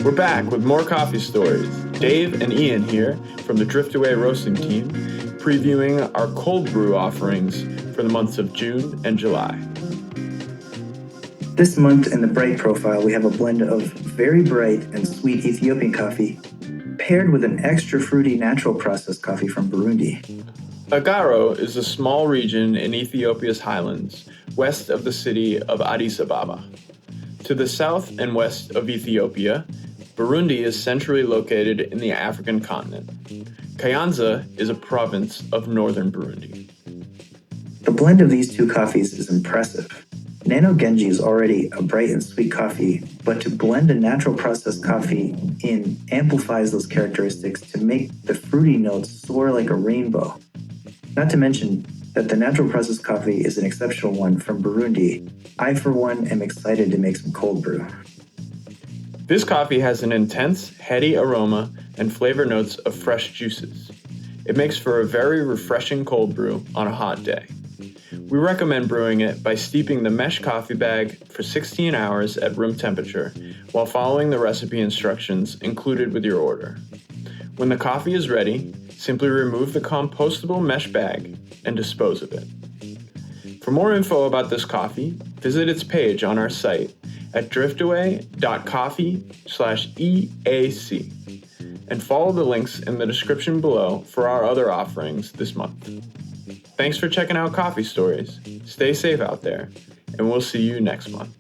We're back with more coffee stories. Dave and Ian here from the Driftaway roasting team, previewing our cold brew offerings for the months of June and July. This month in the bright profile, we have a blend of very bright and sweet Ethiopian coffee paired with an extra fruity natural processed coffee from Burundi. Agaro is a small region in Ethiopia's highlands, west of the city of Addis Ababa. To the south and west of Ethiopia, Burundi is centrally located in the African continent. Kayanza is a province of northern Burundi. The blend of these two coffees is impressive. Nano Genji is already a bright and sweet coffee, but to blend a natural processed coffee in amplifies those characteristics to make the fruity notes soar like a rainbow. Not to mention that the natural processed coffee is an exceptional one from Burundi. I, for one, am excited to make some cold brew. This coffee has an intense, heady aroma and flavor notes of fresh juices. It makes for a very refreshing cold brew on a hot day. We recommend brewing it by steeping the mesh coffee bag for 16 hours at room temperature while following the recipe instructions included with your order. When the coffee is ready, simply remove the compostable mesh bag and dispose of it. For more info about this coffee, visit its page on our site at driftaway.coffee/EAC and follow the links in the description below for our other offerings this month. Thanks for checking out Coffee Stories. Stay safe out there, and we'll see you next month.